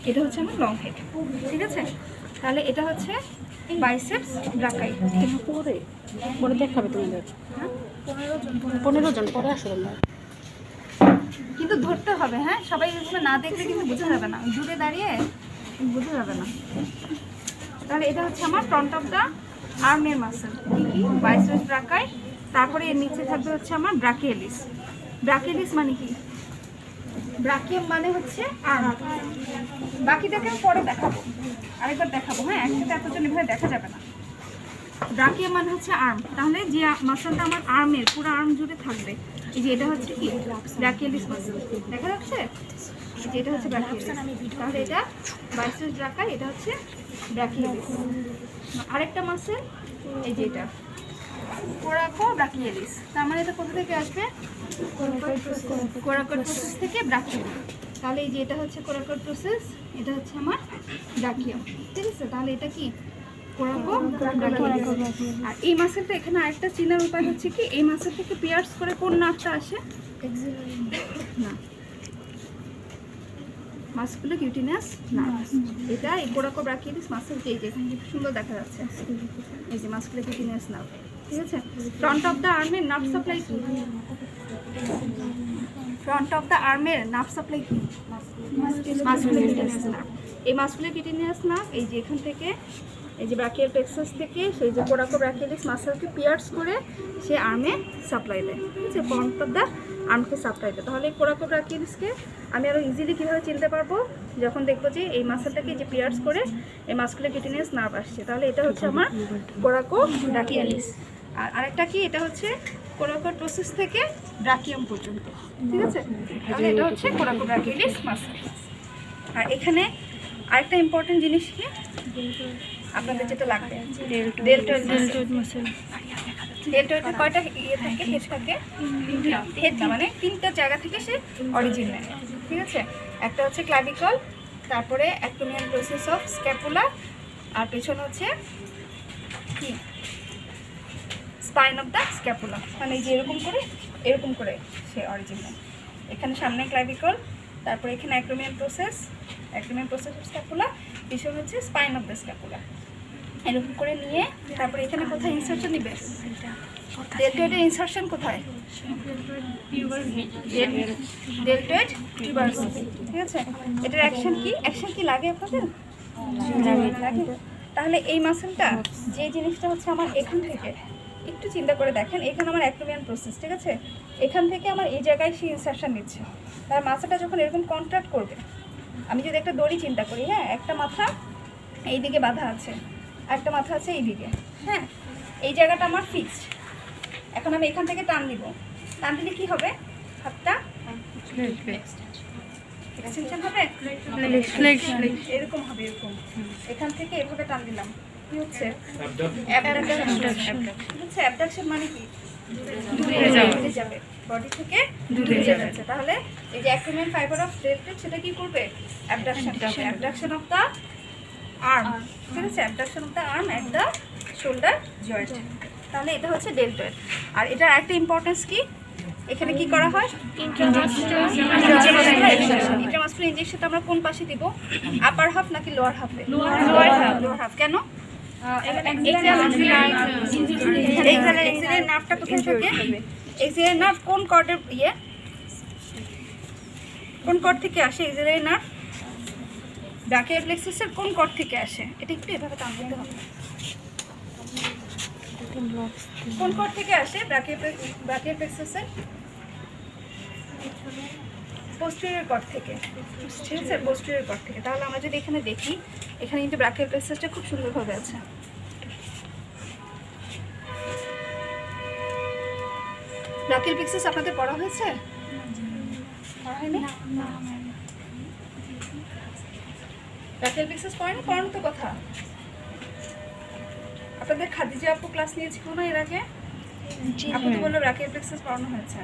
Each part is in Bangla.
এটা হচ্ছে আমার লং হেড, ঠিক আছে। তাহলে এটা হচ্ছে বাইসেপস ব্রাকাই। পরে পরে দেখাবে তোমাদের। 15 জন পরে আসো তোমরা, কিন্তু ধরতে হবে, হ্যাঁ, সবাই এগুলো না দেখলে কিন্তু বোঝা যাবে না, দূরে দাঁড়িয়ে বোঝা যাবে না। তাহলে এটা হচ্ছে আমার ফ্রন্ট অফ দ্য আর্মের মাসেল, বাইসেপস ব্রাকাই। তারপরে এর নিচে থাকবে হচ্ছে আমার ব্রাকিয়ালিস। ব্রাকিয়ালিস মানে কি? ব্রাকিয়াম মানে হচ্ছে আর্ম। বাকিটাকে আমি পরে দেখাবো, আরেকবার দেখাবো, হ্যাঁ, একসাথে এতজন এভাবে দেখা যাবে না। ব্রাকিয়াম মানে হচ্ছে আর্ম। তাহলে যে মাসলটা আমার আর্মের পুরো আর্ম জুড়ে থাকবে, এই যে এটা হচ্ছে কি ব্রাকিয়ালিস মাসল, দেখা যাচ্ছে? যে এটা হচ্ছে ব্রাকিয়ালিস। তাহলে এটা বাইসেপস ব্রাকাই, এটা হচ্ছে ব্রাকিয়ালিস। আরেকটা মাসল এই যে এটা কোরাকো ব্রাকিয়ালিস। তার মানে এটা কোথা থেকে আসবে? কোরাকোড প্রসেস থেকে ব্রাকিয়াম। তাহলে এই যে এটা হচ্ছে কোরাকোড প্রসেস, এটা হচ্ছে আমার ব্রাকিয়াম, ঠিক আছে। তাহলে এটা কি কোরাকো ব্রাকিয়ালিস। আর এই মাসেলটা এখানে আরেকটা চিনার উপায় হচ্ছে কি, এই মাসেল থেকে পিয়ার্স করে কোন নার্ভটা আসে? না, মাসকুলোকিউটিনাস নার্ভ। এটা এই কোরাকো ব্রাকিয়ালিস মাসেলকে এই যে এখানে খুব সুন্দর দেখা যাচ্ছে, এই যে মাসকুলোকিউটিনাস নার্ভ, ঠিক আছে। ফ্রন্ট অফ দ্য আর্মের নার্ভ সাপ্লাই কি? ফ্রন্ট অফ দ্য আর্মের নার্ভ সাপ্লাই কি? Musculocutaneous nerve. এই মাসকুলোকিউটিনাস নার্ভ এই যে এখান থেকে, এই যে ব্রাকিয়াল প্লেক্সাস থেকে সেই যে কোরাকো ব্রাকিয়ালিস মাসেলকে পিয়ার্স করে সে আর্মে সাপ্লাই দেয়, ঠিক আছে, ফ্রন্ট অফ দ্য আর্মকে সাপ্লাই দেয়। তাহলে এই কোরাকো ব্রাকিয়ালিসকে আমি আরও ইজিলি কীভাবে চিনতে পারবো? যখন দেখবো যে এই মাসেলটাকে যে পিয়ার্স করে এই মাসকুলোকিউটিনাস নার্ভ আসছে, তাহলে এটা হচ্ছে আমার কোরাকো ব্রাকিয়ালিস। আর আরেকটা কি, এটা হচ্ছে কোরাকোড প্রসেস থেকে ব্রাকিয়াম পর্যন্ত, ঠিক আছে। তাহলে এটা হচ্ছে কোরাকো ব্রাকিয়ালিস মাসেল। আর এখানে আরেকটা ইম্পর্টেন্ট জিনিস কি আপনাদের যেটা লাগবে, ডেলটয়েড মাসেল। ডেলটয়েডের কয়টা ইয়ে থাকে, হেড থাকে? হেড না, মানে তিনটা জায়গা থেকে সে অরিজিন নেয়, ঠিক আছে। একটা হচ্ছে ক্লাভিকল, তারপরে অ্যাক্টোমিয়াল প্রসেস অফ স্ক্যাপুলা, আর পেছনে হচ্ছে কি স্পাইন অফ দ্য স্ক্যাপুলা, মানে এই যে এরকম করে সে অরিজিন নেয়। এখানে সামনে ক্লাভিকল, তারপরে এখানে অ্যাক্টোমিয়াল প্রসেস অফ স্ক্যাপুলা, পিছনে হচ্ছে স্পাইন অফ দ্য স্ক্যাপুলা, এরকম করে নিয়ে তারপরে এখানে কোথায় ইনসার্শন নিবে? ডেলটয়েডের ইনসার্শন কোথায়? ডেলটয়েড টিউবারস, ঠিক আছে। এটার অ্যাকশন কি লাগে আপনাদের? লাগে। তাহলে এই মাসেলটা যে জিনিসটা হচ্ছে আমার এখান থেকে একটু চিন্তা করে দেখেন, এখানে আমার অ্যাক্টোমিয়াল প্রসেস, ঠিক আছে, এখান থেকে আমার এই জায়গায় সে ইনসার্শন নিচ্ছে। তার মাথাটা যখন এরকম কন্ট্রাক্ট করবে, আমি যদি একটা দড়ি চিন্তা করি, হ্যাঁ, একটা মাথা এই দিকে বাঁধা আছে, একটা মাথা আছে এই দিকে, হ্যাঁ, এই জায়গাটা আমার ফিক্সড। এখন আমি এখান থেকে টান দিব, টান দিলে কি হবে? হাতটা হবে, এরকম হবে, এরকম। এখান থেকে এভাবে টান দিলাম, কি হচ্ছে? অ্যাবডাকশন মানে কি? দূরে যাবে, বডি থেকে দূরে যাচ্ছে। তাহলে এই যে অ্যাক্টোমিয়াল ফাইবার অফ ডেলটয়েড সেটা কি করবে? অ্যাবডাকশন অফ দ্য আর্ম, ঠিক আছে, abduction of the arm at the shoulder joint. তাহলে এটা হচ্ছে ডেলটয়েড। আর এটার একটা ইম্পর্টেন্স কি, এখানে কি করা হয়? ইন্ট্রামাসকুলার ইনজেকশনটা আমরা কোন পাশে দিব? আপার হাফ নাকি লোয়ার হাফে? Lower half. কেন? এক্সিলারি নার্ভটা কোথায় থাকে? এক্সিলারি নার্ভ কোন কর্ডের কোন কর্ড থেকে আসে? এক্সিলারি নার্ভ ব্রাকিয়াল প্লেক্সাসের কোন কর্ড থেকে আসে? এটা একটু এভাবে টান দিতে হবে। কোন কর্ড থেকে আসে ব্রাকিয়াল প্লেক্সাসের? পোস্টেরিয়র কর্ড থেকে, ঠিক আছে, পোস্টেরিয়র কর্ড থেকে। তাহলে আমরা যদি এখানে দেখি, এখানে কিন্তু ব্রাকিয়াল প্লেক্সাসটা খুব সুন্দরভাবে আছে। ব্রাকিয়াল প্লেক্সাস আপনাদের পড়া হয়েছে? পড়া হয়নি? ব্রাকিয়াল প্লেক্সাস পড়ানো তো কথা। আপনাদের খাদিজা আপু ক্লাস নিয়েছিল না এর আগে? আপু তো বললো ব্রাকিয়াল প্লেক্সাস পড়ানো হয়েছে।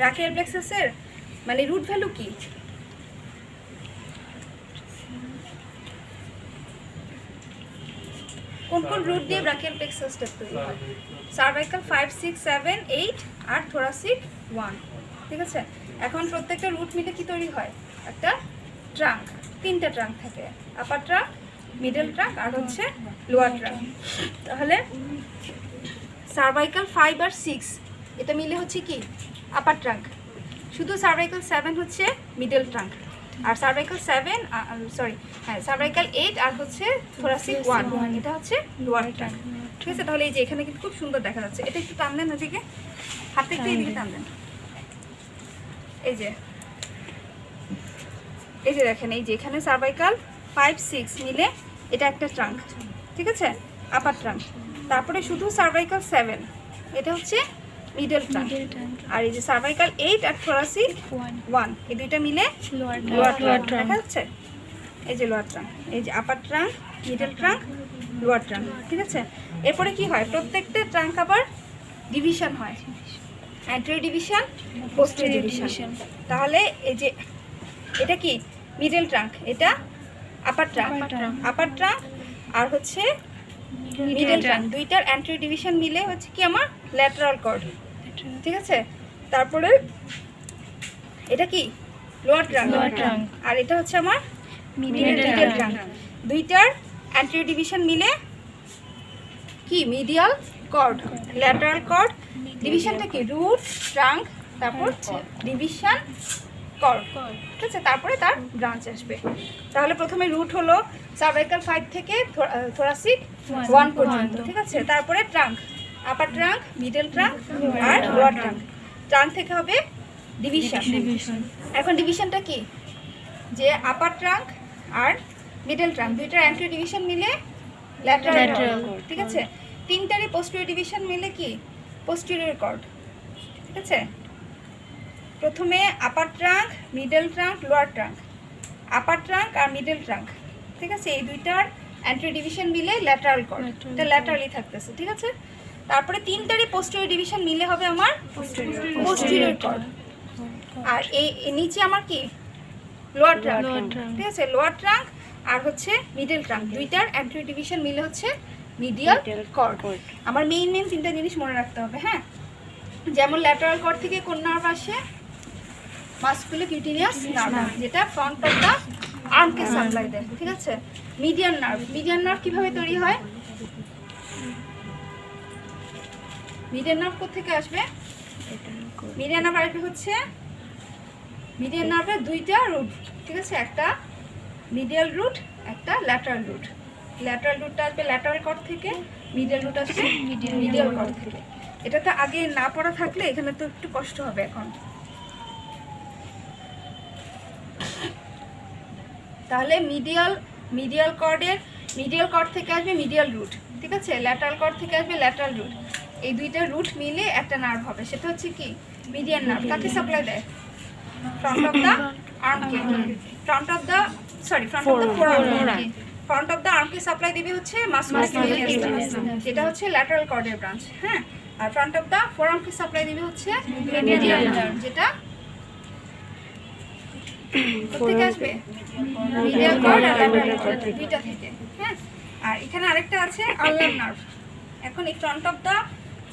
ব্রাকিয়াল প্লেক্সাসের মানে রুট ভ্যালু কি? কোন কোন রুট দিয়ে ব্রাকিয়াল প্লেক্সাসটা তৈরি হয়? সার্ভাইকাল 5, 6, 7, 8 আর থোরাসিক 1, ঠিক আছে। এখন প্রত্যেকটা রুট মিলে কি তৈরি হয়? একটা ট্রাঙ্ক, 3টা ট্রাঙ্ক থাকে, আপার ট্রাঙ্ক, মিডল ট্রাঙ্ক আর হচ্ছে লোয়ার ট্রাঙ্ক। তাহলে সার্ভাইকাল 5 আর 6 এটা মিলে হচ্ছে কি আপার ট্রাঙ্ক, শুধু সার্ভাইকাল 7 হচ্ছে মিডল ট্রাঙ্ক, আর সার্ভাইকাল 8 আর হচ্ছে থোরাসিক 1 এটা হচ্ছে লোয়ার ট্রাঙ্ক। ঠিক আছে, তাহলে এই যে এখানে কিন্তু খুব সুন্দর দেখা যাচ্ছে। এটা একটু টান দেন ওদিকে, হাতটা একটু এদিকে টান দেন। এই যে দেখেন, এই যে এখানে সার্ভাইকাল 5, 6 মিলে এটা একটা ট্রাঙ্ক, ঠিক আছে, আপার ট্রাঙ্ক। তারপরে শুধু সার্ভাইকাল 7 এটা হচ্ছে মিডল ট্রাঙ্ক, আর এই যে সার্ভাইকাল 8 আর থোরাসিক 1 এই দুইটা মিলে লোয়ার ট্রাঙ্ক দেখা যাচ্ছে। এই যে লোয়ার ট্রাঙ্ক, এই যে upper trunk, middle trunk, lower trunk. ঠিক আছে, এরপরে কি হয়? প্রত্যেকটা ট্রাঙ্ক আবার ডিভিশন হয়, অ্যান্টেরিয়র ডিভিশন, পোস্টেরিয়র ডিভিশন। তাহলে এই যে এটা কি মিডল ট্রাঙ্ক, এটা আপার ট্রাঙ্ক, আর হচ্ছে মিডল ট্রাঙ্ক, দুইটার অ্যান্টেরিয়র ডিভিশন মিলে হচ্ছে কি আমার ল্যাটারাল কর্ড। ঠিক আছে, তারপরে এটা কি লোয়ার ট্রাঙ্ক, আর এটা হচ্ছে আমার মিডল ট্রাঙ্ক, দুইটার অ্যান্টেরিয়র ডিভিশন মিলে কি মিডিয়াল কর্ড, ল্যাটারাল কর্ড। ডিভিশনটা কি রুট, ট্রাঙ্ক, তারপর ডিভিশন, কর্ড। ঠিক আছে, তারপরে তার ব্রাঞ্চ আসবে। তাহলে প্রথমে রুট হলো সার্ভাইকাল 5 থেকে থোরাসিক 1 পর্যন্ত। ঠিক আছে, তারপরে trunk, upper trunk, middle trunk আর লোয়ার ট্রাঙ্ক। ট্রাঙ্ক থেকে হবে ডিভিশন। এখন ডিভিশনটা কি? যে আপার ট্রাঙ্ক আর মিডল ট্রাঙ্ক দুইটার অ্যান্টেরিয়র ডিভিশন মিলে ল্যাটারাল কর্ড। ঠিক আছে, তিনটারই পোস্টেরিয়র ডিভিশন মিলে কি পোস্টেরিয়র কর্ড। ঠিক আছে, প্রথমে upper trunk, middle trunk, lower trunk, upper trunk আর মিডল ট্রাঙ্ক। ঠিক আছে, এই দুইটার অ্যান্টেরিয়র ডিভিশন মিলে ল্যাটারাল কর্ড, এটা ল্যাটারালি থাকতেছে। ঠিক আছে, তারপরে তিনটারই পোস্টেরিয়র ডিভিশন মিলে হবে আমার পোস্টেরিয়র কর্ড, আর এই নিচে আমার কি লোয়ার ট্রাঙ্ক। ঠিক আছে, লোয়ার ট্রাঙ্ক আর হচ্ছে মিডল ট্রাঙ্ক দুইটার অ্যান্টেরিয়র ডিভিশন মিলে হচ্ছে মিডিয়াল কর্ড। আমার মেইন 3টা জিনিস মনে রাখতে হবে। হ্যাঁ, যেমন ল্যাটারাল কর্ড থেকে কোন নার্ভ আসে? মাসকুলোকিউটেনিয়াস নার্ভ, যেটা ফ্রন্ট অফ দা আর্মকে সাপ্লাই দেয়। ঠিক আছে, মিডিয়ান নার্ভ কিভাবে তৈরি হয়? মিডিয়ান নার্ভ কোথেকে আসবে? মিডিয়ান নার্ভ আসবে হচ্ছে মিডিয়ান নার্ভের দুইটা রুট। ঠিক আছে, একটা মিডিয়াল রুট, একটা ল্যাটারাল রুট। ল্যাটারাল রুটটা আসবে ল্যাটারাল কর্ড থেকে, মিডিয়াল রুট আসবে মিডিয়াল কর্ড থেকে। এটা তো আগে না পড়া থাকলে এখানে তো একটু কষ্ট হবে। এখন তাহলে মিডিয়াল কর্ড থেকে আসবে মিডিয়াল রুট। ঠিক আছে, ল্যাটারাল কর্ড থেকে আসবে ল্যাটারাল রুট। এই দুইটা রুট মিলে একটা নার্ভ হবে, সেটা হচ্ছে কি মিডিয়ান নার্ভ। কাকে সাপ্লাই দেয়? ফ্রন্ট অফ দা আর্মকে, ফ্রন্ট অফ দা আর্মকে সাপ্লাই দিবে হচ্ছে মাসকুলোকিউটেনিয়াস নার্ভ, যেটা হচ্ছে ল্যাটারাল কর্ডের ব্রাঞ্চ। হ্যাঁ, আর ফ্রন্ট অফ দা ফোরামকে সাপ্লাই দিবে হচ্ছে মিডিয়াল নার্ভ, যেটা কোথেকে আসবে? মিডিয়াল কর্ড আর ল্যাটারাল কর্ড দুইটা থেকে। হ্যাঁ, আর এখানে আরেকটা আছে আলনার নার্ভ। এখন এই ফ্রন্ট অফ দা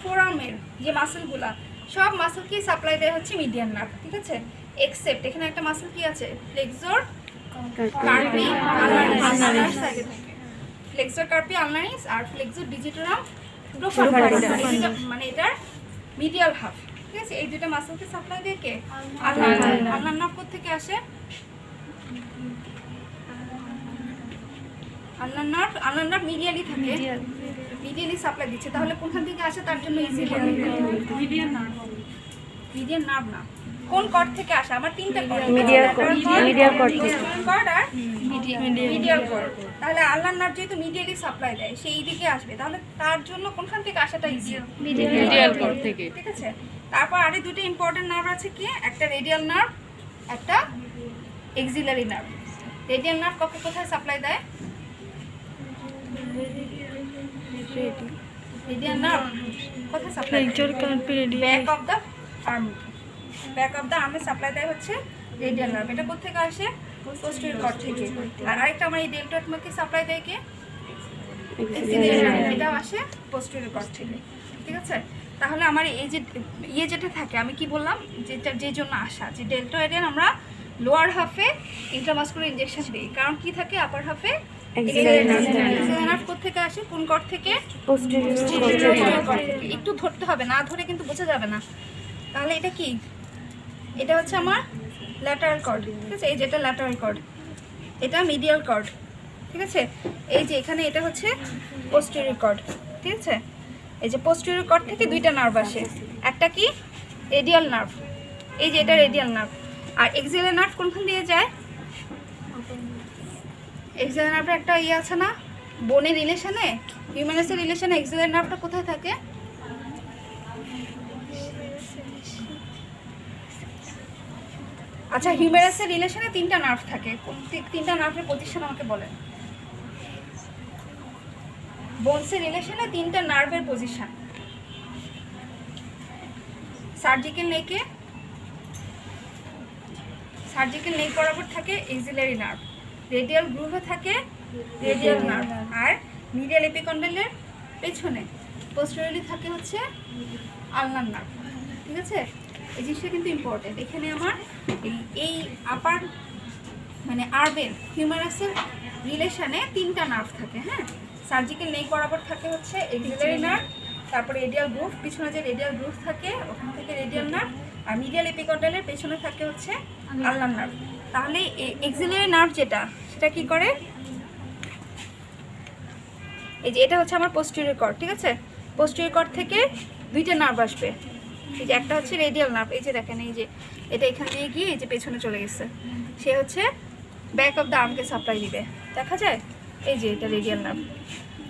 ফোরামের যে মাসেলগুলা, সব মাসেলকে সাপ্লাই দেয় হচ্ছে মিডিয়ান নার্ভ। ঠিক আছে, এক্সেপ্ট এখানে একটা মাসেল কি আছে? ফ্লেক্সর কার্পি আলনারিস সাইডে থাকে। ফ্লেক্সর কার্পি আলনারিস আর ফ্লেক্সর ডিজিটারাম প্রোফান্ডারিস, মানে এটার মিডিয়াল হাফ। ঠিক আছে, এই দুটো মাসেলকে সাপ্লাই দেয় কে? আলনার নার্ভ কোথেকে আসে? আলনার নার্ভ মিডিয়ালি থাকে, মিডিয়ালি সাপ্লাই দিচ্ছে। তাহলে কোনখান থেকে আসে তার জন্য ইজি হবে। মিডিয়ান নার্ভ না, কোন কর্ড থেকে আসে? আমার 3টা কর্ড, মিডিয়াল কর্ড আর মিডিয়াল কর্ড। তাহলে আলনার নার্ভ যেহেতু মিডিয়ালি সাপ্লাই দেয়, সেই দিকে আসবে। তাহলে তার জন্য কোনখান থেকে আসাটা ইজি? মিডিয়াল কর্ড থেকে। ঠিক আছে, তারপর আরো দুটো ইম্পর্টেন্ট নার্ভ আছে কি? একটা রেডিয়াল নার্ভ, একটা এক্সিলারি নার্ভ। রেডিয়াল নার্ভ কোথায় সাপ্লাই দেয়? রেডিয়াল নার্ভ কোথায় সাপ্লাই দেয়? ব্যাক অফ দা আর্মে সাপ্লাই দেয় হচ্ছে রেডিয়াল নার্ভ। এটা কোথেকে আসে? পোস্টেরিয়র কর্ড থেকে। আর আরেকটা আমার এই ডেল্টোয়াটমাকে সাপ্লাই দেয় কে? এক্সিলারি নার্ভ, এটাও আসে পোস্টেরিয়র কর্ড থেকে। ঠিক আছে, তাহলে আমার এই যে যেটা থাকে, আমি কি বললাম, যেটা যে জন্য আসা, যে ডেল্টয়েডের আমরা লোয়ার হাফে ইন্ট্রামাসকুলার ইনজেকশন দিই, কারণ কি থাকে আপার হাফে নার্ভ থেকে আসে, কোন কর্ড থেকে? একটু ধরতে হবে, না ধরে কিন্তু বোঝা যাবে না। তাহলে এটা কি? এটা হচ্ছে আমার ল্যাটারাল কর্ড, ঠিক আছে? এই যেটা ল্যাটারাল কর্ড, এটা মিডিয়াল কর্ড, ঠিক আছে? এই যে এখানে এটা হচ্ছে পোস্টেরিয়র কর্ড, ঠিক আছে? এই যে পোস্টেরিয়র কর্ড থেকে দুইটা নার্ভ আসে, একটা কি রেডিয়াল নার্ভ, এই যে এটা রেডিয়াল নার্ভ, আর এক্সিলারি নার্ভ কোনখান দিয়ে যায়? এক্সিলারি নার্ভের একটা ইয়ে আছে না, বোনের রিলেশনে, হিউম্যানাসের রিলেশনে এক্সিলারি নার্ভটা কোথায় থাকে? আচ্ছা, হিউম্যানাসের রিলেশনে তিনটা নার্ভ থাকে, তিনটা নার্ভের পজিশন আমাকে বলেন। বোনসের রিলেশনে তিনটা নার্ভের পজিশন। সার্জিক্যাল নেক বরাবর থাকে এক্সিলারি নার্ভ, রেডিয়াল গ্রুভে থাকে রেডিয়াল নার্ভ, আর মিডিয়াল এপিকন্ডালের পেছনে পোস্টেরিয়রলি থাকে হচ্ছে আলনার নার্ভ, ঠিক আছে? এই জিনিসটা কিন্তু ইম্পর্টেন্ট। এখানে আমার এই আপার মানে আরবের হিউম্যানাসের রিলেশনে তিনটা নার্ভ থাকে, হ্যাঁ? সার্জিক্যাল নেক বরাবর থাকে হচ্ছে এক্সিলারি নার্ভ, তারপরে রেডিয়াল গ্রুভ, পিছনে যে রেডিয়াল গ্রুভ থাকে ওখান থেকে রেডিয়াল নার্ভ, আর মিডিয়াল এপিকন্ডালের পেছনে থাকে হচ্ছে আলনার নার্ভ। তাহলে এক্সিলারি নার্ভ যেটা, সেটা কি করে? এই যে এটা হচ্ছে আমার পোস্টেরিয়র কর্ড, ঠিক আছে? পোস্টেরিয়র কর্ড থেকে দুইটা নার্ভ আসবে, এই যে একটা হচ্ছে রেডিয়াল নার্ভ, এই যে দেখেন, এই যে এটা এখান দিয়ে গিয়ে এই যে পেছনে চলে গেছে, সে হচ্ছে ব্যাক অফ দ্য আর্মকে সাপ্লাই দিবে, দেখা যায়? এই যে এটা রেডিয়াল নার্ভ।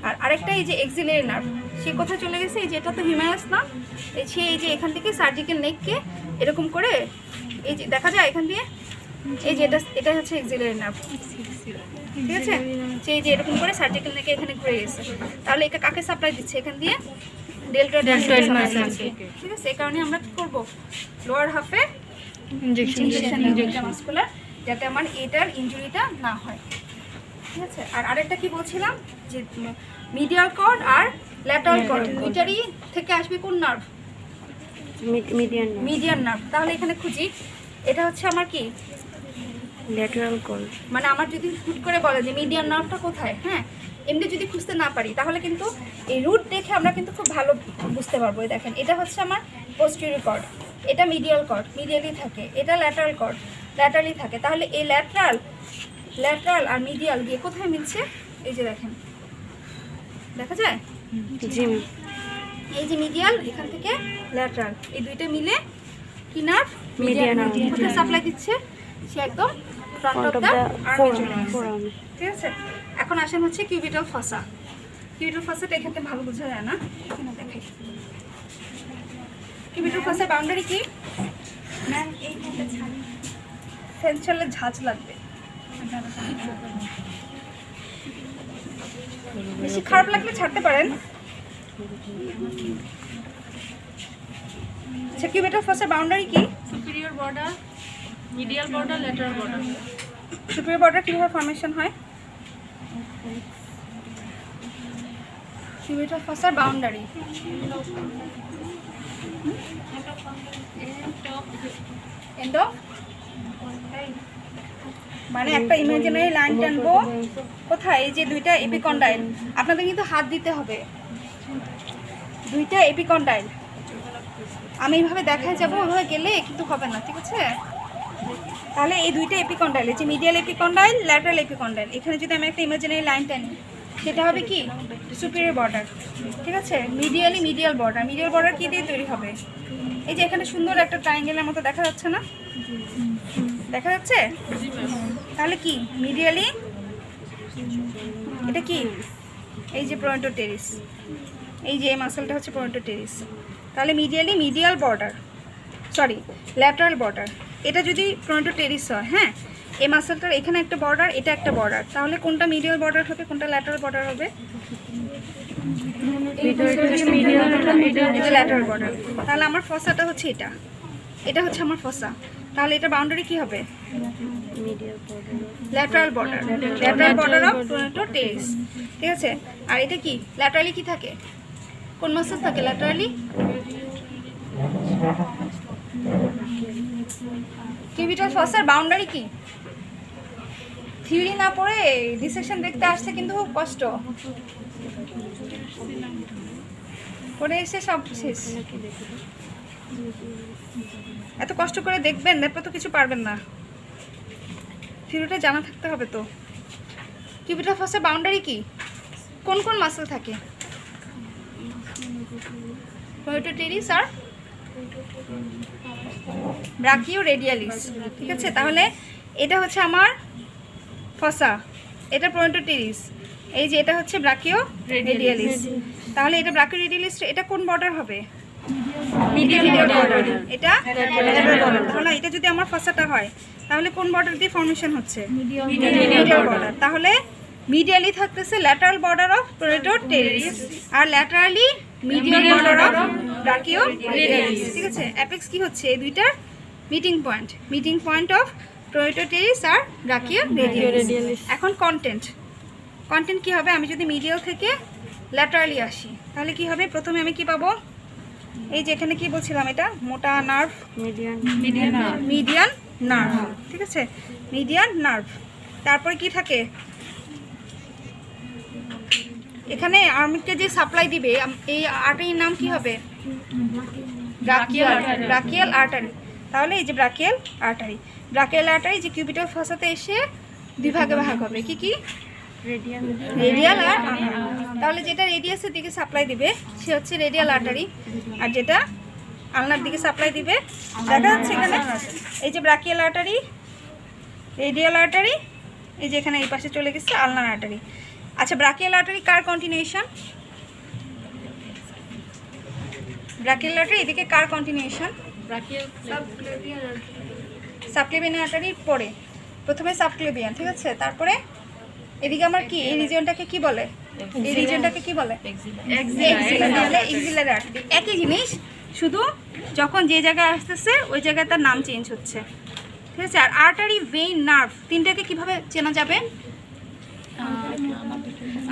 আর আরেকটা এই যে এক্সিলারি নার্ভ, সে কোথায় চলে গেছে? এই যে এটা তো হিউম্যানাস না, সে এই যে এখান থেকে সার্জিক্যাল নেককে এরকম করে, এই যে দেখা যায় এখান দিয়ে, এই যে এটা হচ্ছে এক্সিলারি নার্ভ, ঠিক আছে? যে এই যে এরকম করে সার্জিক্যাল নেকে এখানে ঘুরে গেছে, তাহলে এটা কাকে সাপ্লাই দিচ্ছে? এখান দিয়ে ডেল্টয়েড, ঠিক আছে? এই কারণে আমরা কি করব? লোয়ার হাফে ইনজেকশন ইন্ট্রামাসকুলার, যাতে আমার এটার ইনজুরিটা না হয়, ঠিক আছে? আর আরেকটা কি বলছিলাম, যে মিডিয়াল কর্ড আর ল্যাটারাল কর্ড দুইটারই থেকে আসবে কোন নার্ভ? Median nerve. তাহলে এখানে খুঁজি, এটা হচ্ছে আমার কি ল্যাটারাল কর্ড, মানে আমার যদি হুট করে বলে যে মিডিয়ান নার্ভটা কোথায়, হ্যাঁ, এমনি যদি খুঁজতে না পারি তাহলে কিন্তু এই রুট দেখে আমরা কিন্তু খুব ভালো বুঝতে পারবো। এই দেখেন, এটা হচ্ছে আমার পোস্টেরিয়র কর্ড, এটা মিডিয়াল কর্ড, মিডিয়ালি থাকে, এটা ল্যাটারাল কর্ড, ল্যাটারালি থাকে। তাহলে এই ল্যাটারাল আর মিডিয়াল গিয়ে কোথায় মিলছে? এই যে দেখেন, দেখা যায়? জি, এই যে মিডিয়াল, এখান থেকে ল্যাটারাল, এই দুইটা মিলে কি নার্ভ? Median nerve. কোথায় সাপ্লাই দিচ্ছে? সে একদম ফ্রন্ট অফ দ্য আর্মে চলে আসছে, ঠিক আছে? এখন আসেন হচ্ছে কিউবিটাল ফসা। কিউবিটাল ফসাটা এখানে ভালো বোঝা যায় না, এখানে দেখাই। কিউবিটাল ফসার বাউন্ডারি কি? ম্যাম এইখানটা ছাড়ি, সেন্ট্রালে ঝাঁজ লাগবে, বেশি খারাপ লাগলে ছাড়তে পারেন। আচ্ছা, কিউবিটাল ফসার বাউন্ডারি কি? Superior border, medial border, lateral border. Superior border কিভাবে ফর্মেশন হয়? Cubital fossa boundary end of, মানে একটা ইমাজিনারি লাইন টানবো কোথায়? এই যে দুইটা এপিকন্ডাইল, আপনাদের কিন্তু হাত দিতে হবে, দুইটা এপিকন্ডাইল। আমি এইভাবে দেখাই যাবো, ওইভাবে গেলে কিন্তু হবে না, ঠিক আছে? তাহলে এই দুইটা এপিকন্ডাইল, এই যে মিডিয়াল এপিকন্ডাইল, ল্যাটারাল এপিকন্ডাইল, এখানে যদি আমি একটা ইমাজিনারি লাইন টানি, সেটা হবে কি? সুপিরিয়র বর্ডার, ঠিক আছে? Medial border. মিডিয়াল বর্ডার কি দিয়ে তৈরি হবে? এই যে এখানে সুন্দর একটা ট্রায়াঙ্গেলের মতো দেখা যাচ্ছে না? দেখা যাচ্ছে? তাহলে কি মিডিয়ালি, এটা কি? এই যে প্রোনেটোর টেরিস, এই যে মাসলটা হচ্ছে প্রোনেটোর টেরিস। তাহলে medially medial border, sorry lateral border. এটা যদি প্রোনেটোর টেরিস হয়, হ্যাঁ, এই মাসলটার এখানে একটা বর্ডার, এটা একটা বর্ডার, তাহলে কোনটা মিডিয়াল বর্ডার হবে, কোনটা ল্যাটারাল বর্ডার হবে? এটা ল্যাটারাল বর্ডার। তাহলে আমার ফসাটা হচ্ছে এটা, এটা হচ্ছে আমার ফসা। তাহলে এটা বাউন্ডারি কি হবে? Lateral border, lateral border of pronator teres, ঠিক আছে? আর এটা কি ল্যাটারালি কি থাকে? কোন মাসল থাকে ল্যাটারালি? কিউবিটাল ফসার বাউন্ডারি কি? থিওরি না পড়ে ডিসেকশন দেখতে আসতে কিন্তু খুব কষ্ট, পড়ে এসে সব শেষ। এত কষ্ট করে দেখবেন, তারপর তো কিছু পারবেন না, থিওরিটা জানা থাকতে হবে তো। কিউবিটাল ফসার বাউন্ডারি কি? কোন কোন মাসেল থাকে? পয়েটোটেরিস আর ব্রাকিও রেডিয়ালিস, ঠিক আছে? তাহলে এটা হচ্ছে আমার ফসা, এটা পয়েটোটেরিস, এই যে এটা হচ্ছে ব্রাকিও রেডিয়ালিস। তাহলে এটা ব্রাকিও রেডিয়ালিস, এটা কোন বর্ডার হবে? Medial border. এটা তাহলে এটা যদি আমার ফসাটা হয় তাহলে কোন বর্ডার দিয়ে ফর্মেশন হচ্ছে? Medial border. তাহলে মিডিয়ালি থাকতেছে ল্যাটারাল বর্ডার অফ পয়েটোটেরিস আর laterally medial border of brachioradialis, ঠিক আছে? অ্যাপেক্স কি হচ্ছে? এই দুইটার মিটিং পয়েন্ট অফ পয়েটোটেরিস আর ব্রাকিও রেডিয়ালিস। এখন কন্টেন্ট কি হবে? আমি যদি মিডিয়াল থেকে ল্যাটারালি আসি তাহলে কি হবে? প্রথমে আমি কি পাবো? এই যে এখানে কি বলছিলাম, এটা মোটা নার্ভ, মিডিয়ান নার্ভ, ঠিক আছে? Median nerve. তারপরে কি থাকে? এখানে আর্মকে যে সাপ্লাই দিবে এই আর্টারির নাম কি হবে? Brachial artery. তাহলে এই যে ব্রাকিয়াল আর্টারি যে কিউবিটাল ফসাতে এসে দুই ভাগে ভাগ হবে। কি কি? রেডিয়াল আর আলনার। তাহলে যেটা রেডিয়াসের দিকে সাপ্লাই দিবে সে হচ্ছে রেডিয়াল আর্টারি, আর যেটা আলনার দিকে সাপ্লাই দিবে, দেখা যাচ্ছে এখানে এই যে ব্রাকিয়াল আর্টারি, রেডিয়াল আর্টারি, এই যে এখানে এই পাশে চলে গেছে আলনার আর্টারি। আচ্ছা, ব্রাকিয়াল আর্টারি কার কন্টিনিউশন? ব্রাকিয়াল আর্টারি এদিকে কার কন্টিনিউশন? সাবক্লেভিয়ান আর্টারির পরে প্রথমে সাবক্লেভিয়ান, ঠিক আছে? তারপরে এদিকে আমার কি, এই রিজিয়নটাকে কি বলে? এই রিজিয়নটাকে কি বলে? Axillary artery. একই জিনিস, শুধু যখন যে জায়গায় আসতেছে ওই জায়গায় তার নাম চেঞ্জ হচ্ছে, ঠিক আছে? আর আর্টারি, ভেইন, নার্ভ তিনটাকে কিভাবে চেনা যাবে?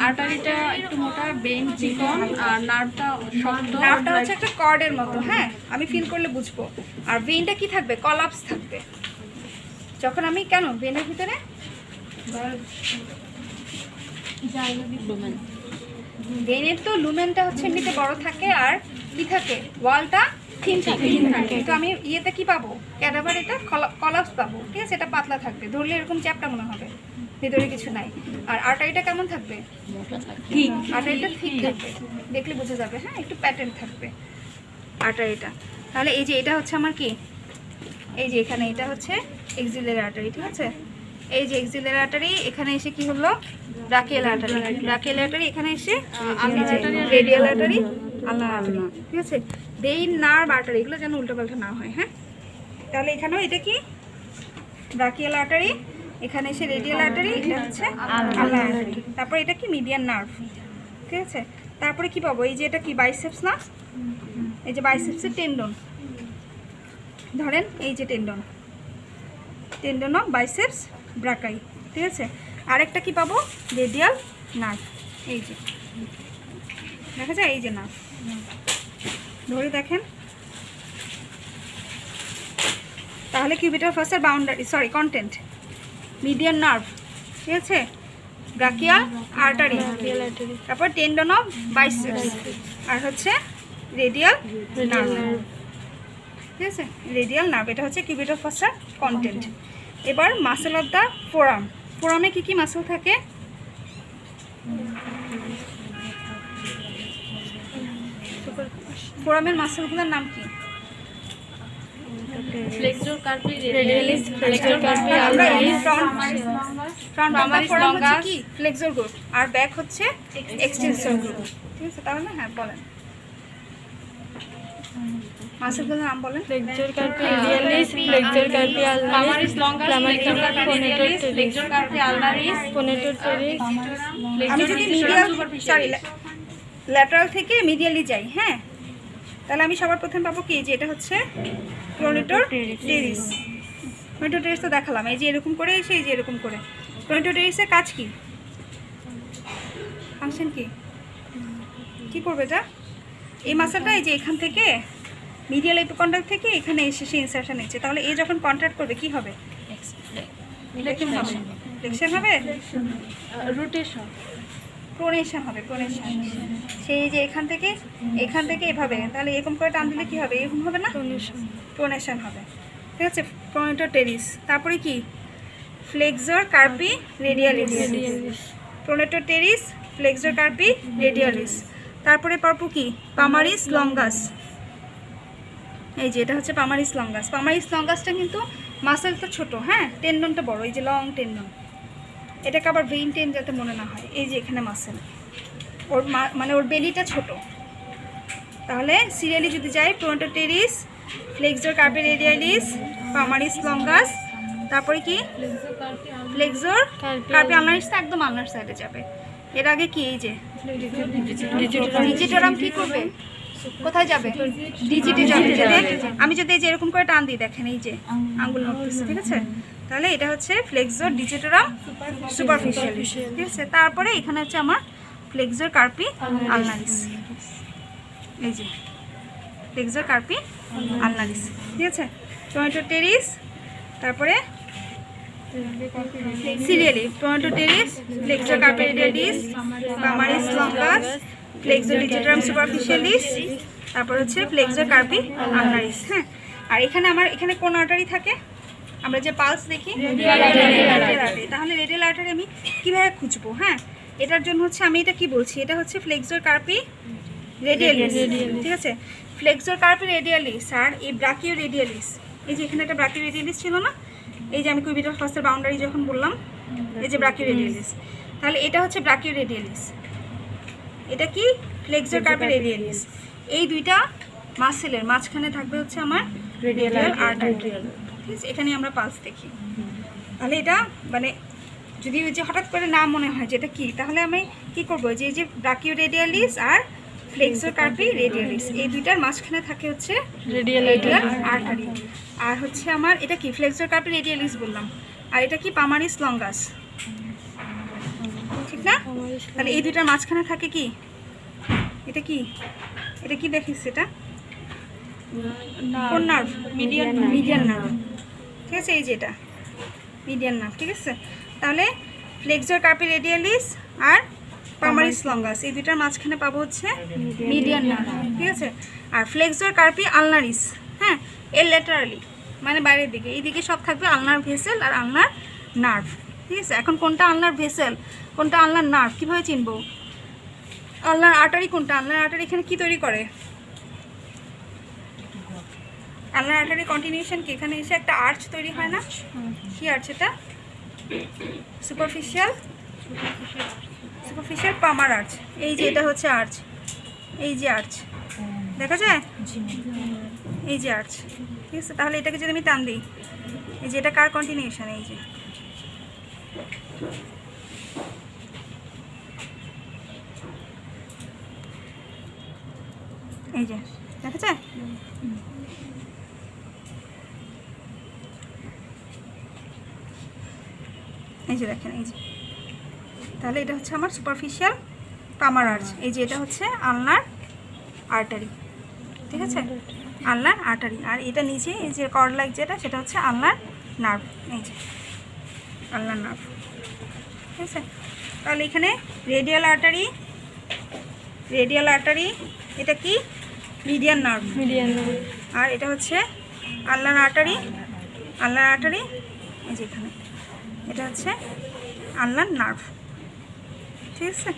আর্টারিটা একটু মোটা, বেইন চিকন, আর নার্ভটা শক্ত। নার্ভটা হচ্ছে একটা কর্ডের মতো, হ্যাঁ, আমি ফিল করলে বুঝবো। আর ভেইনটা কি থাকবে? কলাপস থাকবে। যখন আমি কেন ভেইনের ভিতরে ভেইনের তো লুমেনটা হচ্ছে এমনিতে বড় থাকে, আর কি থাকে? ওয়ালটা থিন থাকে। তো আমি ইয়েতে কি পাবো? ক্যাডাভার এটা কলাপস পাবো, ঠিক আছে? এটা পাতলা থাকবে, ধরলে এরকম চ্যাপটা মনে হবে, ভেতরে কিছু নাই। আর আর্টারিটা কেমন থাকবে? ঠিক, আর্টারিটা ঠিক থাকবে, দেখলে বোঝা যাবে, হ্যাঁ, একটু প্যাটার্ন থাকবে আর্টারিটা। তাহলে এই যে এটা হচ্ছে আমার কি, এই যে এখানে এটা হচ্ছে এক্সিলারি আর্টারি, ঠিক আছে? এই যে এক্সিলারি আর্টারি, এখানে এসে কি হলো? ব্রাকিয়াল আর্টারি, এখানে এসে রেডিয়াল আর্টারি, আলনার আর্টারি, ঠিক আছে? ভেইন, নার্ভ, আর্টারি, এগুলো যেন উল্টোপাল্টা না হয়, হ্যাঁ? তাহলে এখানেও এটা কি ব্রাকিয়াল আর্টারি, এখানে এসে রেডিয়াল আর্টারি, এটা হচ্ছে আলনার আর্টারি। তারপর এটা কি মিডিয়ান নার্ভ, ঠিক আছে? তারপরে কি পাবো? এই যে এটা কি বাইসেপস না? এই যে বাইসেপসের টেন্ডন, ধরেন এই যে টেন্ডন অফ বাইসেপস ব্রাকাই, ঠিক আছে? আরেকটা কি পাবো? রেডিয়াল নার্ভ, এই যে দেখা যায়, এই যে নার্ভ ধরে দেখেন। তাহলে cubital fossa boundary, sorry, content median nerve, ঠিক আছে? ব্রাকিয়াল আর্টারি, তারপর টেন্ডন অফ বাইসেপস, আর হচ্ছে রেডিয়াল নার্ভ, ঠিক আছে? রেডিয়াল নার্ভ, এটা হচ্ছে কিউবিটাল ফসার কন্টেন্ট। এবার মাসেল অফ দ্য ফোরাম। ফোরামে কি কি মাসেল থাকে? ফোরামের মাসেলগুলোর নাম কি? Flexor carpi, radialis, flexor carpi, কি ফ্লেক্সর গ্রুপ, আর ব্যাক হচ্ছে এক্সটেনসর গ্রুপ, ঠিক আছে? তাহলে হ্যাঁ বলেন, মাসেলগুলোর নাম বলেন। Flexor carpi, radialis, flexor carpi, ulnaris, palmaris, flexor carpi, ulnaris, pronator teres. আমি যদি মিডিয়াল, সরি, ল্যাটারাল থেকে মিডিয়ালি যাই, হ্যাঁ, তাহলে আমি সবার প্রথমে পাবো কি? যে এটা হচ্ছে প্রোনেটোটেরিস তো দেখালাম, এই যে এরকম করে এসে এই যে এরকম করে। প্রোনেটোটেরিসের কাজ কি? ফাংশন কি করবে এটা? এই মাসেলটা এই যে এখান থেকে মিডিয়াল এপিকন্ডাল থেকে এখানে এসে সে ইনসারশন নিচ্ছে, তাহলে এ যখন কন্ট্রাক্ট করবে কি হবে? ফ্লেকশন হবে, রোটেশন, প্রোনেশন হবে, প্রোনেশন। সেই যে এখান থেকে এভাবে, তাহলে এরকম করে টান দিলে কি হবে? এরকম হবে না, প্রোনেশন হবে। ঠিক আছে, প্রোনেটর টেরিস। তারপরে কি? Flexor carpi radialis, প্রোনেটর teres, flexor carpi radialis. তারপরে পারপু কি? পামারিস লঙ্গাস। এই যে এটা হচ্ছে পামারিস লঙ্গাস। পামারিস লঙ্গাসটা কিন্তু মাসেলটা ছোট, হ্যাঁ, টেন্ডনটা বড়, এই যে লং টেন্ডন। এটাকে আবার ভেইন টেন যাতে মনে না হয়, এই যে এখানে মাসেল, ওর মানে ওর বেলিটা ছোট। তাহলে সিরিয়ালি যদি যাই, pronator teres, flexor carpi radialis, palmaris longus, তারপরে কি? ফ্লেক্সর কার্পি আলনারিস, তো একদম আলনার সাইডে যাবে। এর আগে কি? এই যে ডিজিটোরাম কি করবে? কোথায় যাবে? ডিজিটে যাবে। আমি যদি এই যে এরকম করে টান দিই, দেখেন এই যে আঙ্গুল নড়তেছে, ঠিক আছে? তাহলে এটা হচ্ছে ফ্লেক্সর ডিজিটোরাম সুপারফিশিয়াল, ঠিক আছে? তারপরে এখানে হচ্ছে আমার ফ্লেক্সর কার্পি আলনারিস, এই যে ফ্লেক্সর কার্পি আলনারিস, ঠিক আছে? প্রোনেটর টেরিস, তারপরে serially pronator teres, flexor carpi radialis, palmaris longus, flexor digitorum superficialis, তারপর হচ্ছে ফ্লেক্সর কার্পি আলনারিস। হ্যাঁ, আর এখানে আমার এখানে কোন আর্টারি থাকে? আমরা যে পালস দেখি, রেডিয়াল আর্টারি। তাহলে রেডিয়াল আর্টারি আমি কিভাবে খুঁজবো? হ্যাঁ, এটার জন্য হচ্ছে আমি এটা কি বলছি, এটা হচ্ছে ফ্লেক্সর কার্পি রেডিয়ালিস, ঠিক আছে? ফ্লেক্সর কার্পি রেডিয়ালিস আর এই ব্রাকিও রেডিয়ালিস, এই যে এখানে একটা ব্রাকিও রেডিয়ালিস ছিল না, এই যে আমি কুইবিটাল ফার্স্টের বাউন্ডারি যখন বললাম, এই যে ব্রাকিও রেডিয়ালিস, তাহলে এটা হচ্ছে ব্রাকিও রেডিয়ালিস, এটা কি? Flexor carpi radialis. এই দুইটা মাসেলের মাঝখানে থাকবে হচ্ছে আমার রেডিয়াল আর্টারি, ঠিক আছে? এখানে আমরা পালস দেখি। তাহলে এটা মানে যদি ওই যে হঠাৎ করে না মনে হয় যেটা কি, তাহলে আমি কি করবো? যে এই যে ব্রাকিও রেডিয়ালিস আর ফ্লেক্সর কার্পি রেডিয়ালিস, এই দুইটার মাঝখানে থাকে হচ্ছে রেডিয়াল আর্টারি। আর হচ্ছে আমার এটা কি? ফ্লেক্সর কার্পি রেডিয়ালিস বললাম, আর এটা কি? পামারিস লঙ্গাস, ঠিক না? তাহলে এই দুইটার মাঝখানে থাকে কি? এটা কি? এটা কি দেখিস? এটা কোন নার্ভ? মিডিয়ান নার্ভ, ঠিক আছে? এই যে এটা মিডিয়ান নার্ভ, ঠিক আছে? তাহলে ফ্লেক্সর কার্পি রেডিয়ালিস আর পামারিস লঙ্গাস, এই দুইটার মাঝখানে পাবো হচ্ছে মিডিয়ান নার্ভ, ঠিক আছে? আর ফ্লেক্সর কার্পি আলনারিস, হ্যাঁ, এর ল্যাটারালি মানে বাইরের দিকে, এইদিকে সব থাকবে আলনার ভেসেল আর আলনার নার্ভ, ঠিক আছে? এখন কোনটা আলনার ভেসেল, কোনটা আলনার নার্ভ কীভাবে চিনবো? আলনার আর্টারি কোনটা? আলনার আর্টারি এখানে কি তৈরি করে? আলনার আর্টারি কন্টিনিউশন কি? এখানে এসে একটা আর্চ তৈরি হয় না? কি আর্চ এটা? Superficial পামার arch. এই যে এটা হচ্ছে আর্চ, এই যে আর্চ দেখা যায়, এই যে আর্চ, ঠিক আছে? তাহলে এটাকে যদি আমি টান দিই, এই যে এটা কার কন্টিনিউশন? এই যে এই যে দেখা যায়, এই যে দেখেন, এই যে তাহলে এটা হচ্ছে আমার সুপারফিশিয়াল পামার আর্চ। এই যে এটা হচ্ছে আলনার আর্টারি, ঠিক আছে? আলনার আর্টারি। আর এটা নিচে এই যে কর্ড লাইক যেটা, সেটা হচ্ছে আলনার নার্ভ, এই যে আলনার নার্ভ, ঠিক আছে? তাহলে এখানে রেডিয়াল আর্টারি, এটা কি? মিডিয়ান নার্ভ, আর এটা হচ্ছে আলনার আর্টারি, এই যে এখানে এটা হচ্ছে আলনার নার্ভ, ঠিক আছে?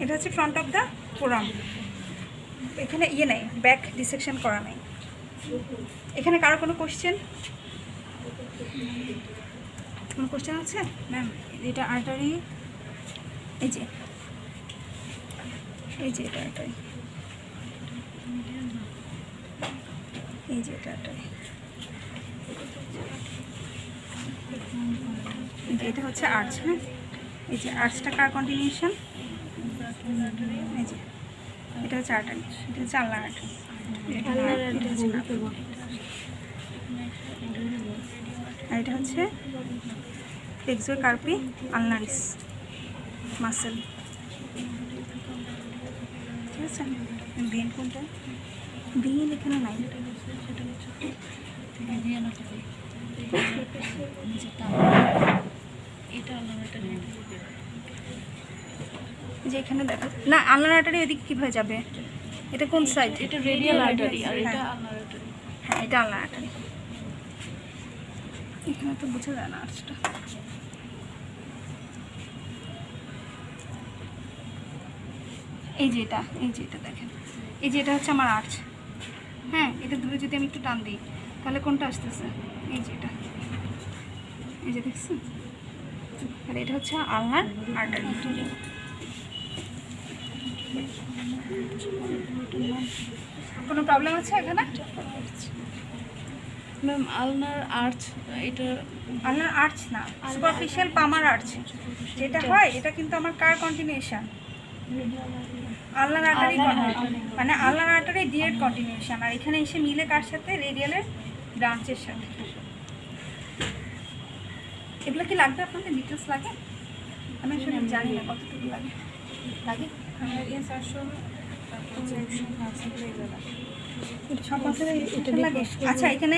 এটা হচ্ছে ফ্রন্ট অফ দ্য ফোরাম। এখানে ইয়ে নেই, ব্যাক ডিসেকশন করা নেই। এখানে কারো কোনো কোশ্চেন আছে ম্যাম? এটা আর্টারি, এই যে এটা আর্টারি, এই যে এটা আর্টারি, এটা হচ্ছে আর্চ। হ্যাঁ, এই যে আর্চটা কার কন্টিনিউশন? এই যে এটা হচ্ছে আর্টারি, এটা হচ্ছে আলনার আর্টারি, আর এটা হচ্ছে ফ্লেক্সর কার্পি আলনারিস মাসেল, ঠিক আছে? ভেন কোনটা? ভেন এখানে নাই। যে এখানে দেখো না, আলনার আর্টারি ওইদিকে কীভাবে যাবে? এটা কোন সাইড? এটা রেডিয়াল আর্টারি আর এটা আলনার আর্টারি। হ্যাঁ, এটা আলনার আর্টারি। এখানে তো বোঝা যায় না আর্চটা। এই যে এটা দেখেন, এই যে এটা হচ্ছে আমার আর্চ। হ্যাঁ, এটা ধরে যদি আমি একটু টান দিই তাহলে কোনটা আসতেছে? এই যে এটা, এই যে দেখছেন? আর এটা হচ্ছে আলনার আর্টারি। কোনো প্রবলেম আছে এখানে? ম্যাম আলনার আর্চ, এটা আলনার আর্চ না, সুপারফিশিয়াল পামার আর্চ যেটা হয়, এটা কিন্তু আমার কার কন্টিনিউশন? আলনার আর্টারি, মানে আলনার আর্টারি ডিরেক্ট কন্টিনিউশন। আর এখানে এসে মিলে কার সাথে? রেডিয়ালের ব্রাঞ্চের সাথে। এগুলো কি লাগবে আপনাদের? ডিটেলস লাগে? আমি আসলে জানি না কতটুকু লাগে। সব মাসে এটা লাগে। আচ্ছা, এখানে